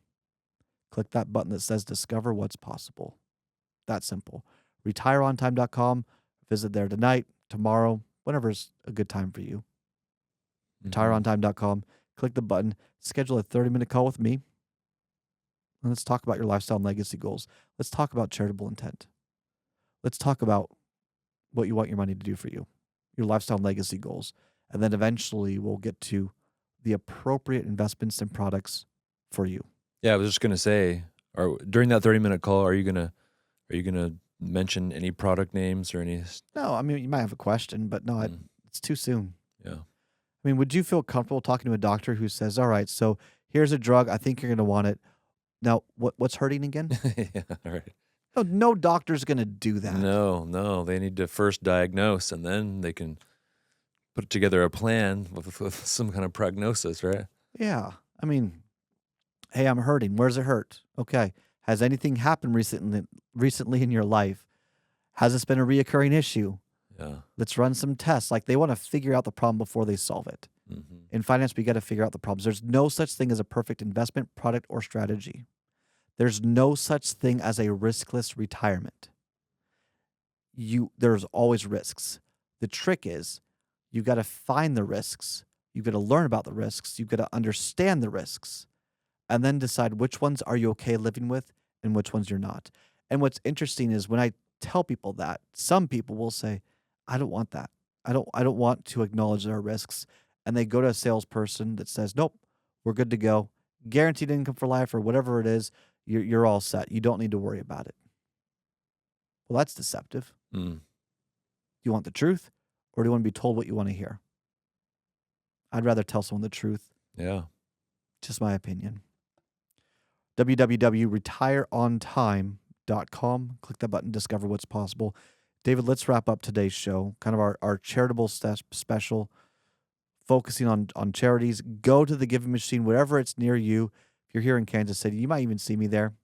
Click that button that says Discover What's Possible. That simple. Retireontime.com. Visit there tonight, tomorrow, whenever's a good time for you. Retireontime.com. Click the button. Schedule a 30-minute call with me. And let's talk about your lifestyle and legacy goals. Let's talk about charitable intent. Let's talk about what you want your money to do for you, your lifestyle and legacy goals. And then eventually we'll get to the appropriate investments and products for you. Yeah, I was just gonna say, during that 30-minute call, are you gonna mention any product names or any? No, I mean, you might have a question, but no, it's too soon. Yeah. I mean, would you feel comfortable talking to a doctor who says, all right, so here's a drug. I think you're going to want it. Now, what's hurting again? Yeah, all right. No doctor's going to do that. No. They need to first diagnose, and then they can put together a plan with some kind of prognosis, right? Yeah. I mean, hey, I'm hurting. Where's it hurt? Okay. Has anything happened recently in your life? Has this been a reoccurring issue? Yeah. Let's run some tests. Like they want to figure out the problem before they solve it. Mm-hmm. In finance, we got to figure out the problems. There's no such thing as a perfect investment, product, or strategy. There's no such thing as a riskless retirement. There's always risks. The trick is you got to find the risks. You've got to learn about the risks. You've got to understand the risks and then decide which ones are you okay living with and which ones you're not. And what's interesting is when I tell people that, some people will say, I don't want that. I don't want to acknowledge their risks. And they go to a salesperson that says, nope, we're good to go. Guaranteed income for life or whatever it is, you're all set. You don't need to worry about it. Well, that's deceptive. Mm. Do you want the truth or do you want to be told what you want to hear? I'd rather tell someone the truth. Yeah. Just my opinion. www.retireontime.com. Click that button, discover what's possible. David, let's wrap up today's show. Kind of our charitable special, focusing on charities. Go to the giving machine, wherever it's near you. If you're here in Kansas City, you might even see me there.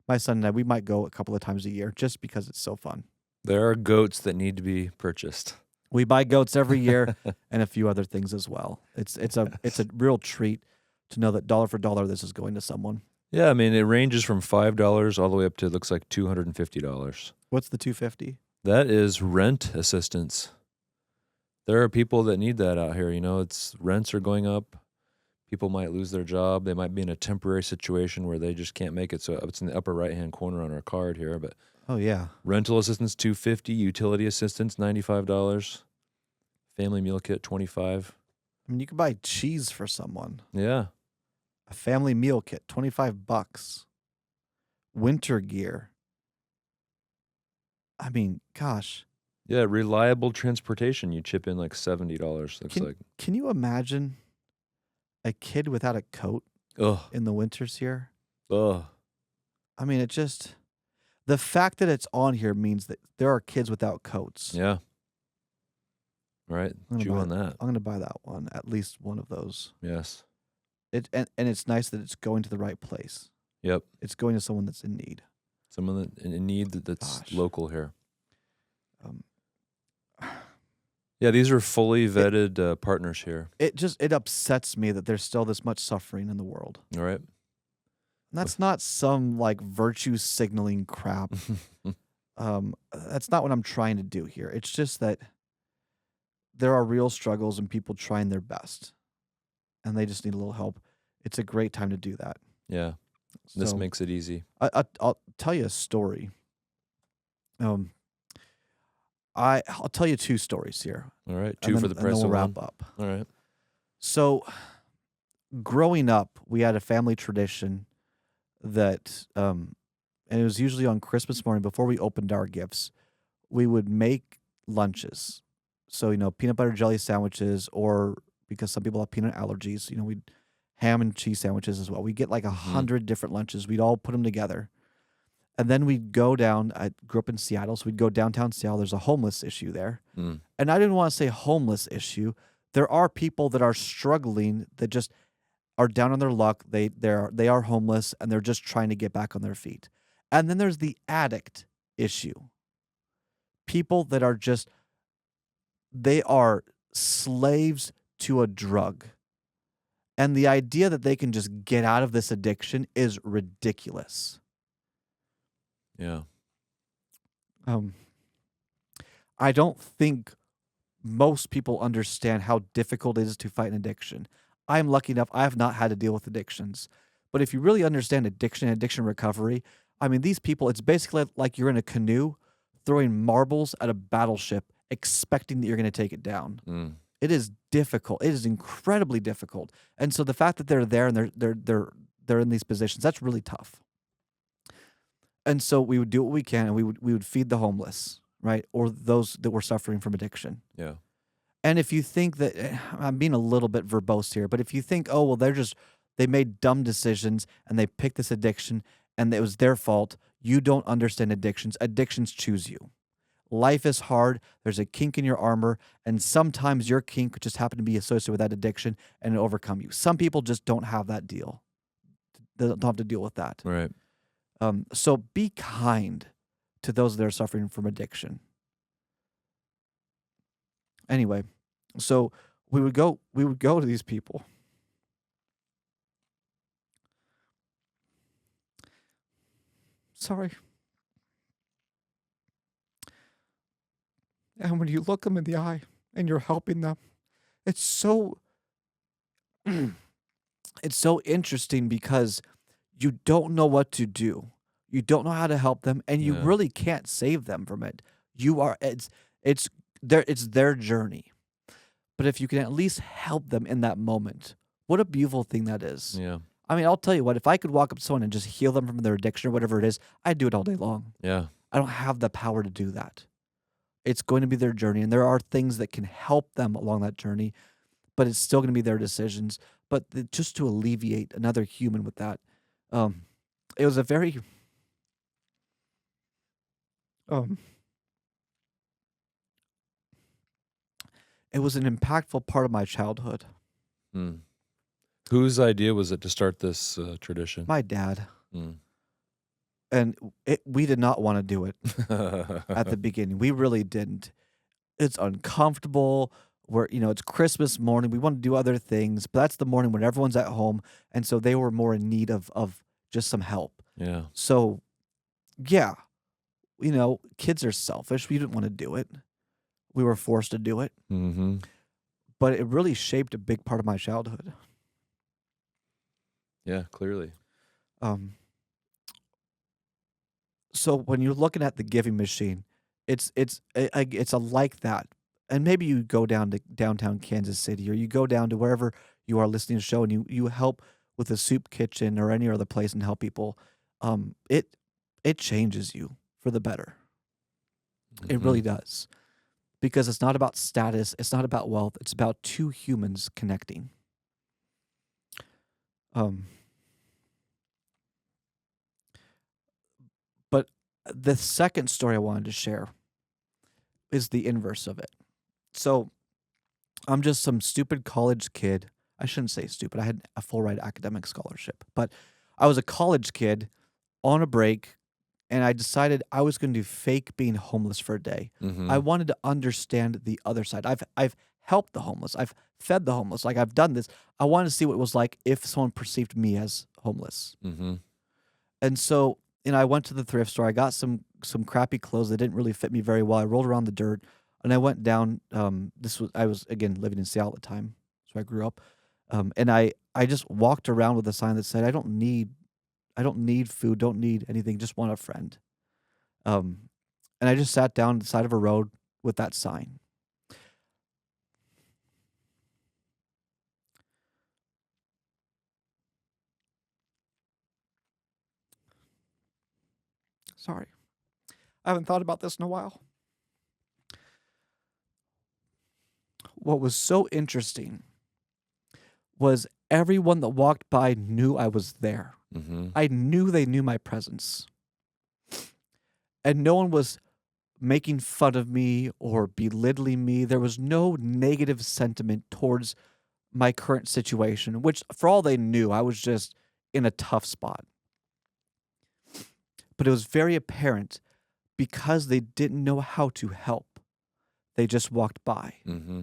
My son and I, we might go a couple of times a year just because it's so fun. There are goats that need to be purchased. We buy goats every year and a few other things as well. It's a real treat to know that dollar for dollar this is going to someone. Yeah, I mean, it ranges from $5 all the way up to, it looks like $250. What's the $250? That is rent assistance. There are people that need that out here. You know, rents are going up. People might lose their job. They might be in a temporary situation where they just can't make it. So it's in the upper right-hand corner on our card here. But Oh, yeah. rental assistance, $250. Utility assistance, $95. Family meal kit, $25. I mean, you could buy cheese for someone. Yeah. A family meal kit, $25. Winter gear. I mean, gosh. Yeah, reliable transportation. You chip in like $70, looks like. Can you imagine a kid without a coat Ugh. in the winters here? Ugh. I mean, the fact that it's on here means that there are kids without coats. Yeah. Right. Chew on that. I'm going to buy that one, at least one of those. Yes. And it's nice that it's going to the right place. Yep. It's going to someone that's in need. Someone in need that's local here. Yeah, these are fully vetted partners here. It upsets me that there's still this much suffering in the world. All right. And that's not some like virtue signaling crap. That's not what I'm trying to do here. It's just that there are real struggles and people trying their best, and they just need a little help. It's a great time to do that. Yeah. This makes it easy. I'll tell you a story. I'll tell you two stories here. All right. Two for the price and then of we'll one. wrap up. All right. So, growing up, we had a family tradition that, and it was usually on Christmas morning before we opened our gifts, we would make lunches. So, peanut butter jelly sandwiches, or because some people have peanut allergies, we'd ham and cheese sandwiches as well. We get like 100 different lunches. We'd all put them together. And then we'd go down. I grew up in Seattle, so we'd go downtown Seattle. There's a homeless issue there. Mm. And I didn't want to say homeless issue. There are people that are struggling, that just are down on their luck. They are homeless, and they're just trying to get back on their feet. And then there's the addict issue. People that are they are slaves to a drug. And the idea that they can just get out of this addiction is ridiculous. Yeah. I don't think most people understand how difficult it is to fight an addiction. I'm lucky enough, I have not had to deal with addictions. But if you really understand addiction and addiction recovery, I mean, these people, it's basically like you're in a canoe throwing marbles at a battleship, expecting that you're going to take it down. Mm. It is difficult. It is incredibly difficult. And so the fact that they're there and they're in these positions, that's really tough. And so we would do what we can, and we would feed the homeless, right? Or those that were suffering from addiction. Yeah. And if you think that, I'm being a little bit verbose here, but if you think, oh, well, they made dumb decisions and they picked this addiction and it was their fault, you don't understand addictions. Addictions choose you. Life is hard. There's a kink in your armor, and sometimes your kink could just happen to be associated with that addiction and overcome you. Some people just don't have that deal. They don't have to deal with that. Right. So be kind to those that are suffering from addiction. Anyway, so we would go to these people. Sorry. And when you look them in the eye and you're helping them, it's so it's so interesting because you don't know what to do. You don't know how to help them, and you Yeah. really can't save them from it. You are it's it's their journey. But if you can at least help them in that moment, what a beautiful thing that is. Yeah. I mean, I'll tell you what, if I could walk up to someone and just heal them from their addiction or whatever it is, I'd do it all day long. Yeah. I don't have the power to do that. It's going to be their journey, and there are things that can help them along that journey, but it's still going to be their decisions. But just to alleviate another human with that, it was a very, um, it was an impactful part of my childhood. Hmm. Whose idea was it to start this tradition? My dad, Hmm. and we did not want to do it at the beginning. We really didn't. It's uncomfortable. It's Christmas morning. We want to do other things, but that's the morning when everyone's at home, and so they were more in need of just some help. Yeah. So, yeah, kids are selfish. We didn't want to do it. We were forced to do it, Mm-hmm. but it really shaped a big part of my childhood. Yeah, clearly. Um, so when you're looking at the giving machine, it's a like that, and maybe you go down to downtown Kansas City, or you go down to wherever you are listening to the show, and you help with a soup kitchen or any other place and help people. It changes you for the better. It Mm-hmm. really does, because it's not about status, it's not about wealth, it's about two humans connecting. Um, but the second story I wanted to share is the inverse of it. So I'm just some stupid college kid. I shouldn't say stupid. I had a full ride academic scholarship, but I was a college kid on a break, and I decided I was going to fake being homeless for a day. Mm-hmm. I wanted to understand the other side. I've helped the homeless. I've fed the homeless. Like, I've done this. I wanted to see what it was like if someone perceived me as homeless. Mm-hmm. And so, I went to the thrift store. I got some crappy clothes that didn't really fit me very well. I rolled around the dirt, and I went down. I was again living in Seattle at the time, so I grew up. And I just walked around with a sign that said, I don't need food, don't need anything, just want a friend." And I just sat down on the side of a road with that sign. Sorry, I haven't thought about this in a while. What was so interesting was everyone that walked by knew I was there. Mm-hmm. I knew they knew my presence. And no one was making fun of me or belittling me. There was no negative sentiment towards my current situation, which, for all they knew, I was just in a tough spot. But it was very apparent because they didn't know how to help. They just walked by. Mm-hmm.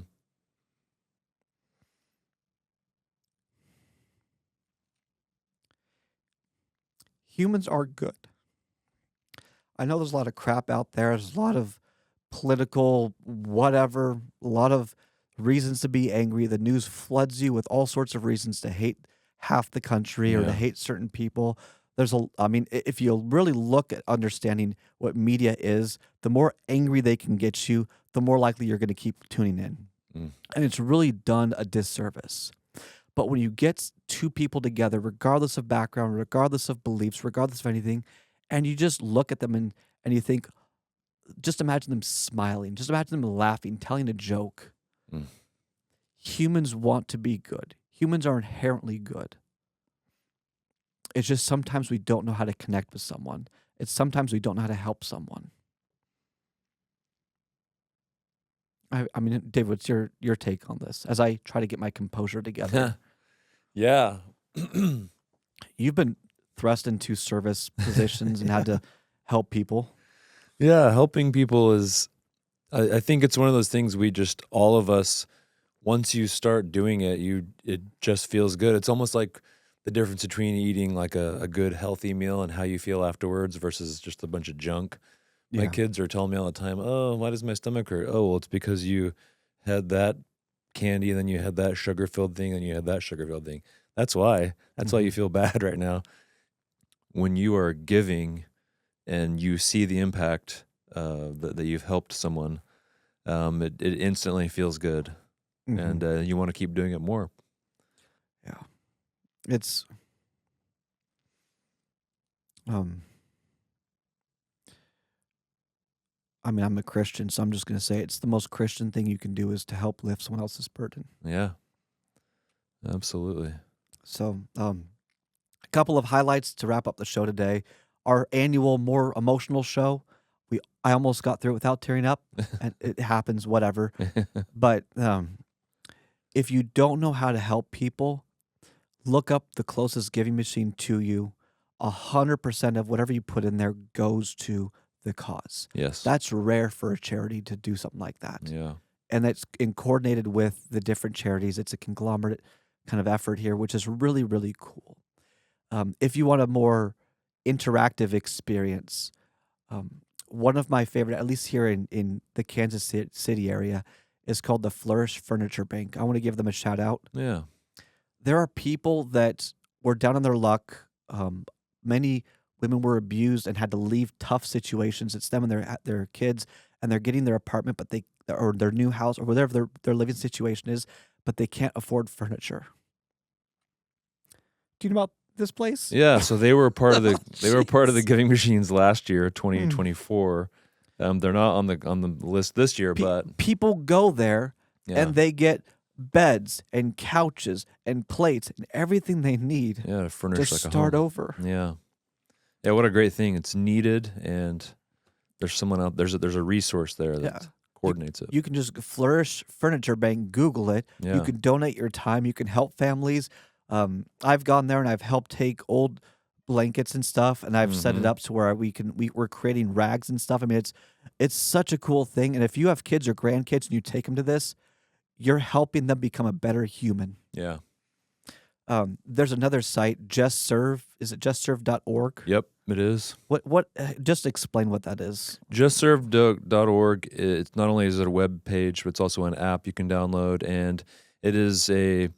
Humans are good. I know there's a lot of crap out there. There's a lot of political whatever, a lot of reasons to be angry. The news floods you with all sorts of reasons to hate half the country or to Yeah. hate certain people. If you really look at understanding what media is, the more angry they can get you, the more likely you're going to keep tuning in. Mm. And it's really done a disservice. But when you get two people together, regardless of background, regardless of beliefs, regardless of anything, and you just look at them and you think, just imagine them smiling, just imagine them laughing, telling a joke. Mm. Humans want to be good. Humans are inherently good. It's just sometimes we don't know how to connect with someone. It's sometimes we don't know how to help someone. I mean, David, what's your take on this as I try to get my composure together? Yeah. You've been thrust into service positions and had to help people. Yeah, helping people is I think it's one of those things we just, all of us, once you start doing it, it just feels good. It's almost like the difference between eating like a good healthy meal and how you feel afterwards versus just a bunch of junk. My Yeah. kids are telling me all the time, "Oh, why does my stomach hurt?" "Oh, well, it's because you had that candy, and then you had that sugar-filled thing, and you had that sugar-filled thing. That's why. That's why you Mhm. feel bad right now." When you are giving and you see the impact that you've helped someone, it instantly feels good, and Mhm. you want to keep doing it more. Yeah. It's um I mean, I'm a Christian, so I'm just going to say it's the most Christian thing you can do is to help lift someone else's burden. Yeah, absolutely. So, a couple of highlights to wrap up the show today. Our annual more emotional show. I almost got through it without tearing up, and it happens, whatever. But if you don't know how to help people, look up the closest giving machine to you. 100% of whatever you put in there goes to the cause. Yes. That's rare for a charity to do something like that. Yeah. And that's coordinated with the different charities. It's a conglomerate kind of effort here, which is really, really cool. If you want a more interactive experience, one of my favorite, at least here in the City area, is called the Flourish Furniture Bank. I want to give them a shout out. Yeah. There are people that were down on their luck. Many women were abused and had to leave tough situations. It's them and their kids, and they're getting their apartment, but they or their new house or whatever their living situation is, but they can't afford furniture. Do you know about this place? Yeah, so they were part of the Jeez. Giving Machines last year, Mm. 2024. They're not on the list this year, but People go there yeah, and they get beds and couches and plates and everything they need yeah, to to furnish like a start home. over. Yeah, yeah, what a great thing! It's needed, and there's someone out there's a resource there Yeah. that coordinates it. You can just Flourish Furniture Bank, Google it. You Yeah, can donate your time. You can help families. I've gone there and I've helped take old blankets and stuff, and I've set it Mhm. up to where we're creating rags and stuff. I mean, it's such a cool thing. And if you have kids or grandkids and you take them to this, you're helping them become a better human. Yeah, There's another site, Just Serve. Is it justserve.org? yep, it is. What? Just explain what that is. JustServe.org. It's not only is it a web page, but it's also an app you can download, and it is a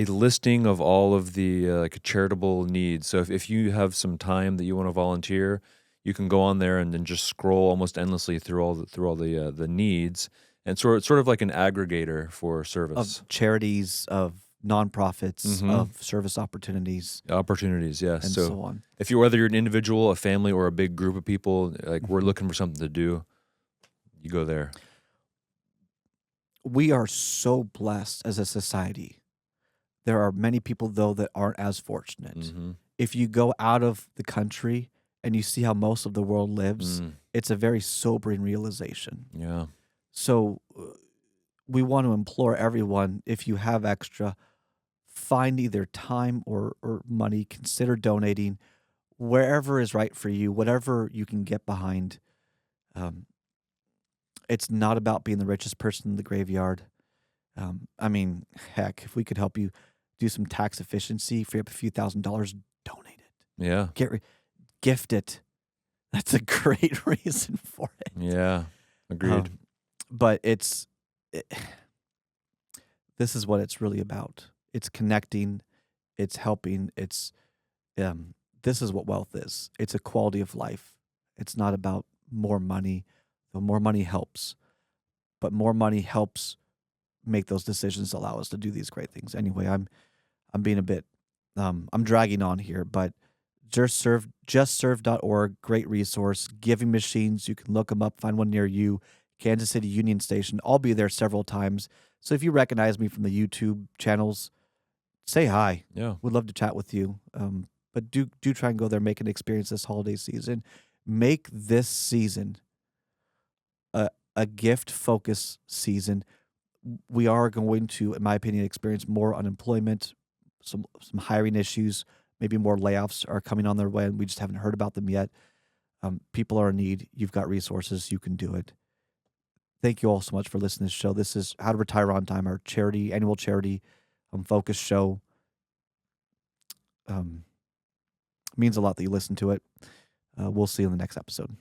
listing of all of the like charitable needs. So if you have some time that you want to volunteer, you can go on there and then just scroll almost endlessly through all the needs, and sort of like an aggregator for service Of charities, of nonprofits, Mhm. of service opportunities, opportunities. Yes. and So so on. if you whether you're an individual, a family, or a big group of people, like we're Mhm. looking for something to do, you go there. We are so blessed as a society. There are many people, though, that aren't as fortunate. Mm-hmm. If you go out of the country and you see how most of the world lives, it's a very sobering realization. Yeah. So we want to implore everyone, if you have extra, find either time or money, consider donating wherever is right for you, whatever you can get behind. Um, it's not about being the richest person in the graveyard. I mean, heck, if we could help you do some tax efficiency, free up a few $1,000s, donate it. Yeah. Gift it. That's a great reason for it. Yeah. Agreed. But this is what it's really about. It's connecting. It's helping. This is what wealth is. It's a quality of life. It's not about more money. Though more money helps, but more money helps make those decisions allow us to do these great things. Anyway, I'm being a bit I'm dragging on here, but justserve.org, great resource. Giving machines, you can look them up, find one near you. Kansas City Union Station. I'll be there several times. So if you recognize me from the YouTube channels, say hi. Yeah. Would love to chat with you. But do try and go there, make an experience this holiday season. Make this season a gift focused season. We are going to, in my opinion, experience more unemployment, some hiring issues, maybe more layoffs are coming on their way, and we just haven't heard about them yet. People are in need. You've got resources. You can do it. Thank you all so much for listening to this show. This is How to Retire on Time, our annual charity focus show. Means a lot that you listen to it. We'll see you in the next episode.